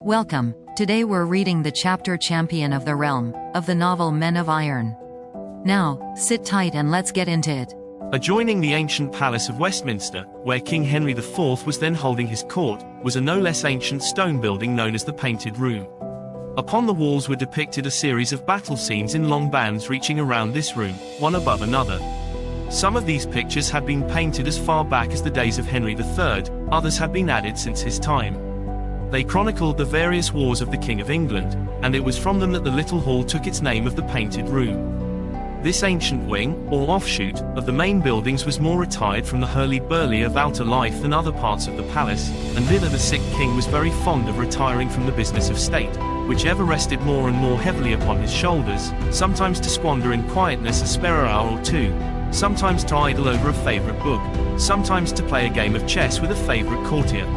Welcome. Today we're reading the chapter Champion of the Realm, of the novel Men of Iron. Now, sit tight and let's get into it. Adjoining the ancient Palace of Westminster, where King Henry IV was then holding his court, was a no less ancient stone building known as the Painted Room. Upon the walls were depicted a series of battle scenes in long bands reaching around this room, one above another. Some of these pictures had been painted as far back as the days of Henry III, others had been added since his time. They chronicled the various wars of the King of England, and it was from them that the little hall took its name of the Painted Room. This ancient wing, or offshoot, of the main buildings was more retired from the hurly-burly of outer life than other parts of the palace, and thither the sick king was very fond of retiring from the business of state, which ever rested more and more heavily upon his shoulders, sometimes to squander in quietness a spare hour or two, sometimes to idle over a favourite book, sometimes to play a game of chess with a favourite courtier.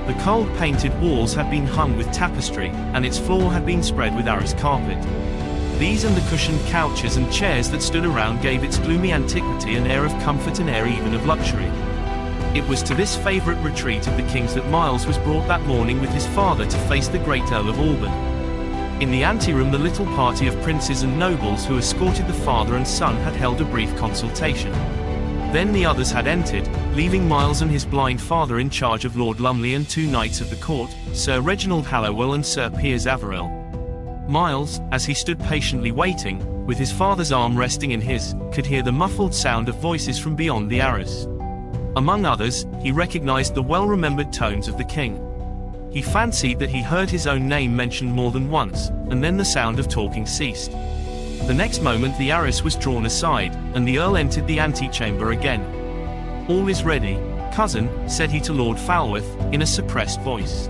The cold painted walls had been hung with tapestry, and its floor had been spread with arras carpet. These and the cushioned couches and chairs that stood around gave its gloomy antiquity an air of comfort and air even of luxury. It was to this favourite retreat of the king's that Miles was brought that morning with his father to face the great Earl of Alban. In the anteroom the little party of princes and nobles who escorted the father and son had held a brief consultation. Then the others had entered, leaving Miles and his blind father in charge of Lord Lumley and two knights of the court, Sir Reginald Hallowell and Sir Piers Averell. Miles, as he stood patiently waiting, with his father's arm resting in his, could hear the muffled sound of voices from beyond the arras. Among others, he recognized the well-remembered tones of the king. He fancied that he heard his own name mentioned more than once, and then the sound of talking ceased. The next moment the arras was drawn aside, and the earl entered the antechamber again. "All is ready, cousin," said he to Lord Falworth, in a suppressed voice.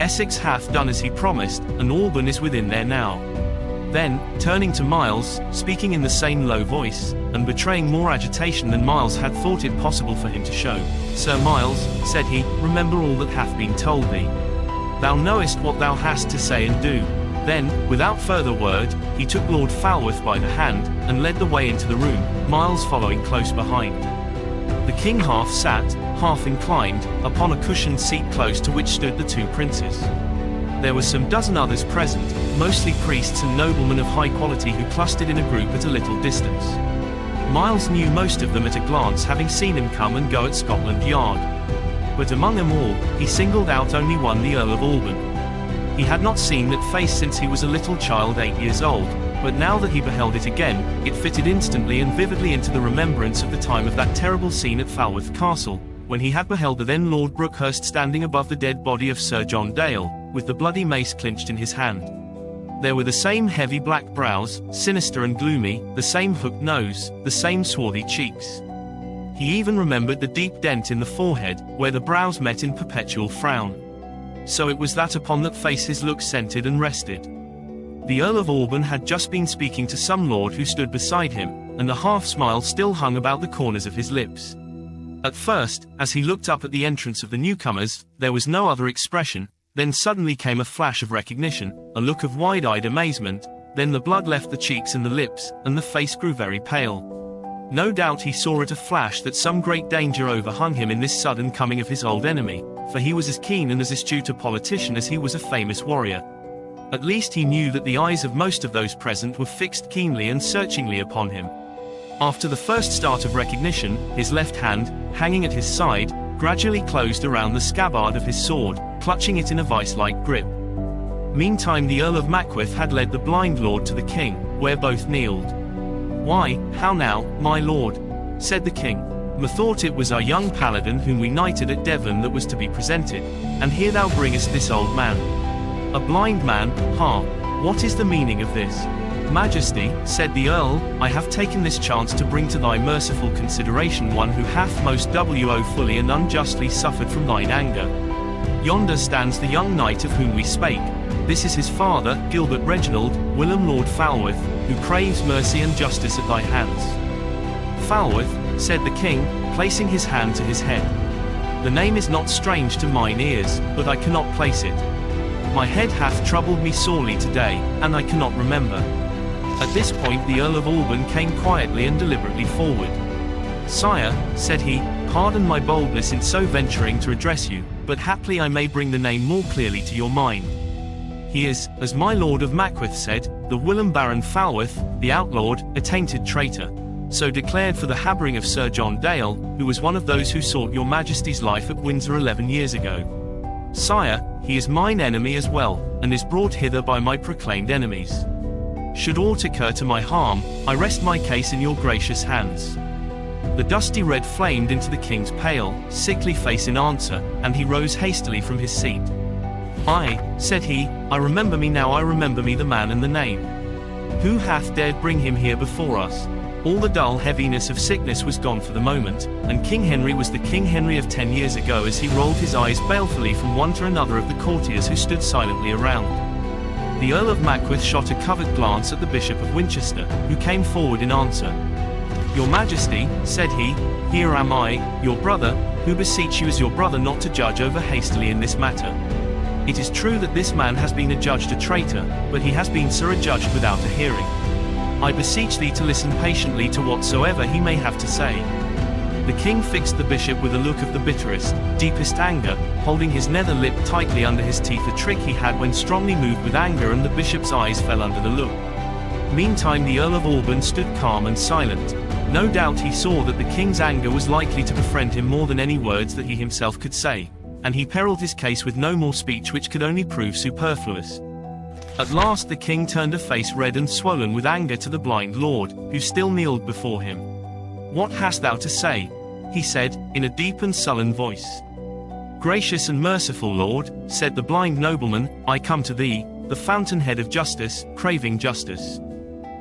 "Essex hath done as he promised, and Alban is within there now." Then, turning to Miles, speaking in the same low voice, and betraying more agitation than Miles had thought it possible for him to show, "Sir Miles," said he, "remember all that hath been told thee. Thou knowest what thou hast to say and do." Then, without further word, he took Lord Falworth by the hand, and led the way into the room, Miles following close behind. The king half sat, half inclined, upon a cushioned seat close to which stood the two princes. There were some dozen others present, mostly priests and noblemen of high quality who clustered in a group at a little distance. Miles knew most of them at a glance, having seen him come and go at Scotland Yard. But among them all, he singled out only one, the Earl of Alban. He had not seen that face since he was a little child 8 years old, but now that he beheld it again, it fitted instantly and vividly into the remembrance of the time of that terrible scene at Falworth Castle, when he had beheld the then Lord Brookhurst standing above the dead body of Sir John Dale, with the bloody mace clinched in his hand. There were the same heavy black brows, sinister and gloomy, the same hooked nose, the same swarthy cheeks. He even remembered the deep dent in the forehead, where the brows met in perpetual frown. So it was that upon that face his look centered and rested. The Earl of Alban had just been speaking to some lord who stood beside him, and the half-smile still hung about the corners of his lips. At first, as he looked up at the entrance of the newcomers, there was no other expression. Then suddenly came a flash of recognition, a look of wide-eyed amazement, then the blood left the cheeks and the lips, and the face grew very pale. No doubt he saw at a flash that some great danger overhung him in this sudden coming of his old enemy, for he was as keen and as astute a politician as he was a famous warrior. At least he knew that the eyes of most of those present were fixed keenly and searchingly upon him. After the first start of recognition, his left hand, hanging at his side, gradually closed around the scabbard of his sword, clutching it in a vice-like grip. Meantime the Earl of Mackworth had led the blind lord to the king, where both kneeled. "Why, how now, my lord?" said the king. "Methought it was our young paladin whom we knighted at Devon that was to be presented, and here thou bringest this old man. A blind man, ha! What is the meaning of this?" "Majesty," said the earl, "I have taken this chance to bring to thy merciful consideration one who hath most fully and unjustly suffered from thine anger. Yonder stands the young knight of whom we spake. This is his father, Gilbert Reginald, Willem Lord Falworth, who craves mercy and justice at thy hands." "Falworth," said the king, placing his hand to his head. "The name is not strange to mine ears, but I cannot place it. My head hath troubled me sorely today, and I cannot remember." At this point the Earl of Alban came quietly and deliberately forward. "Sire," said he, "pardon my boldness in so venturing to address you, but haply I may bring the name more clearly to your mind. He is, as my Lord of Mackworth said, the whilom Baron Falworth, the outlawed, attainted traitor. So declared for the habring of Sir John Dale, who was one of those who sought your Majesty's life at Windsor 11 years ago. Sire, he is mine enemy as well, and is brought hither by my proclaimed enemies. Should aught occur to my harm, I rest my case in your gracious hands." The dusty red flamed into the king's pale, sickly face in answer, and he rose hastily from his seat. "Aye," said he, "I remember me now, I remember me the man and the name. Who hath dared bring him here before us?" All the dull heaviness of sickness was gone for the moment, and King Henry was the King Henry of 10 years ago as he rolled his eyes balefully from one to another of the courtiers who stood silently around. The Earl of Mackworth shot a covert glance at the Bishop of Winchester, who came forward in answer. "Your Majesty," said he, "here am I, your brother, who beseech you as your brother not to judge over hastily in this matter. It is true that this man has been adjudged a traitor, but he has been so adjudged without a hearing. I beseech thee to listen patiently to whatsoever he may have to say." The king fixed the bishop with a look of the bitterest, deepest anger, holding his nether lip tightly under his teeth, a trick he had when strongly moved with anger, and the bishop's eyes fell under the look. Meantime the Earl of Alban stood calm and silent. No doubt he saw that the king's anger was likely to befriend him more than any words that he himself could say, and he perilled his case with no more speech which could only prove superfluous. At last the king turned a face red and swollen with anger to the blind lord, who still kneeled before him. "What hast thou to say?" he said, in a deep and sullen voice. "Gracious and merciful Lord," said the blind nobleman, "I come to thee, the fountainhead of justice, craving justice.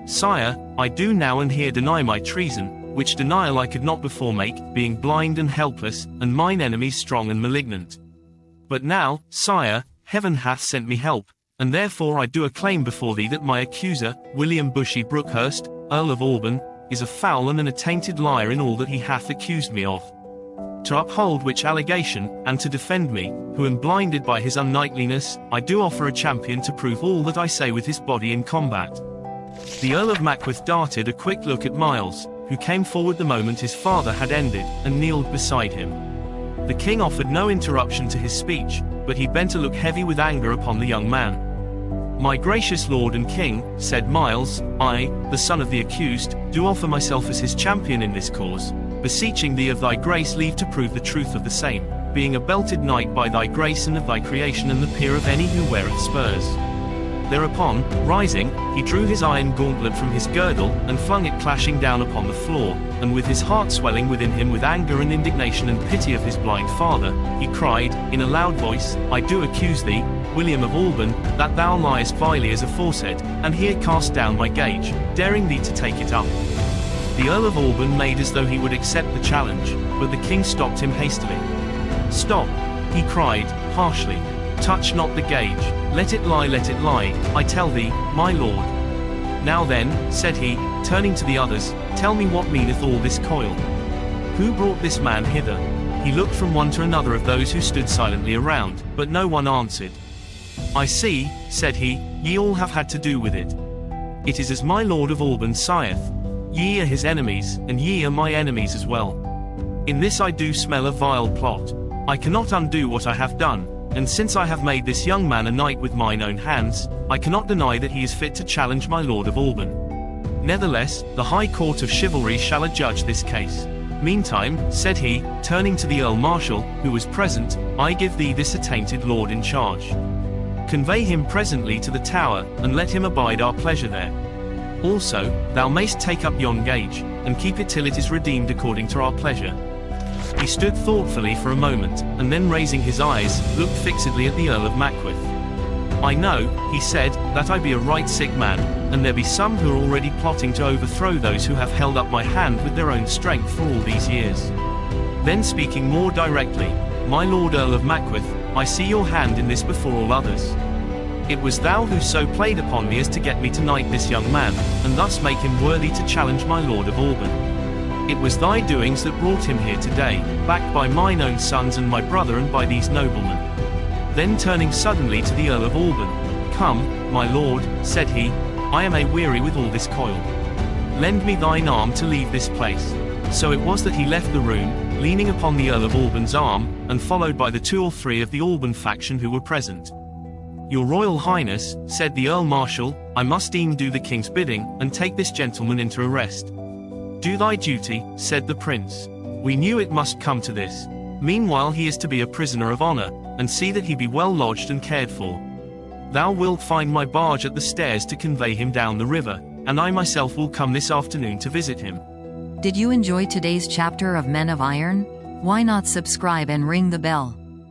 Sire, I do now and here deny my treason, which denial I could not before make, being blind and helpless, and mine enemies strong and malignant. But now, sire, heaven hath sent me help, and therefore I do acclaim before thee that my accuser, William Bushy Brookhurst, Earl of Alban, is a foul and an attainted liar in all that he hath accused me of. To uphold which allegation, and to defend me, who am blinded by his unknightliness, I do offer a champion to prove all that I say with his body in combat." The Earl of Mackworth darted a quick look at Miles, who came forward the moment his father had ended, and kneeled beside him. The king offered no interruption to his speech, but he bent a look heavy with anger upon the young man. "My gracious lord and king," said Miles, "I, the son of the accused, do offer myself as his champion in this cause, beseeching thee of thy grace leave to prove the truth of the same, being a belted knight by thy grace and of thy creation, and the peer of any who weareth spurs." Thereupon, rising, he drew his iron gauntlet from his girdle, and flung it clashing down upon the floor, and with his heart swelling within him with anger and indignation and pity of his blind father, he cried, in a loud voice, "I do accuse thee, William of Alban, that thou liest vilely as aforesaid, and here cast down my gage, daring thee to take it up." The Earl of Alban made as though he would accept the challenge, but the king stopped him hastily. "Stop!" he cried, harshly. "Touch not the gage, let it lie, I tell thee, my lord." "Now then," said he, turning to the others, "tell me what meaneth all this coil? Who brought this man hither?" He looked from one to another of those who stood silently around, but no one answered. "I see," said he, "ye all have had to do with it. It is as my Lord of Alban saith. Ye are his enemies, and ye are my enemies as well. In this I do smell a vile plot. I cannot undo what I have done, and since I have made this young man a knight with mine own hands, I cannot deny that he is fit to challenge my Lord of Alban. Nevertheless, the High Court of Chivalry shall adjudge this case. Meantime," said he, turning to the Earl Marshal, who was present, "I give thee this attainted lord in charge. Convey him presently to the Tower, and let him abide our pleasure there. Also, thou mayst take up yon gage, and keep it till it is redeemed according to our pleasure." He stood thoughtfully for a moment, and then raising his eyes, looked fixedly at the Earl of Mackworth. "I know," he said, "that I be a right sick man, and there be some who are already plotting to overthrow those who have held up my hand with their own strength for all these years. Then speaking more directly, my Lord Earl of Mackworth, I see your hand in this before all others. It was thou who so played upon me as to get me to knight this young man, and thus make him worthy to challenge my Lord of Alban. It was thy doings that brought him here today, backed by mine own sons and my brother and by these noblemen." Then turning suddenly to the Earl of Alban, "Come, my lord," said he, "I am a-weary with all this coil. Lend me thine arm to leave this place." So it was that he left the room, leaning upon the Earl of Alban's arm, and followed by the 2 or 3 of the Alban faction who were present. "Your Royal Highness," said the Earl Marshal, "I must e'en do the king's bidding, and take this gentleman into arrest." "Do thy duty," said the prince. "We knew it must come to this. Meanwhile he is to be a prisoner of honor, and see that he be well lodged and cared for. Thou wilt find my barge at the stairs to convey him down the river, and I myself will come this afternoon to visit him." Did you enjoy today's chapter of Men of Iron? Why not subscribe and ring the bell?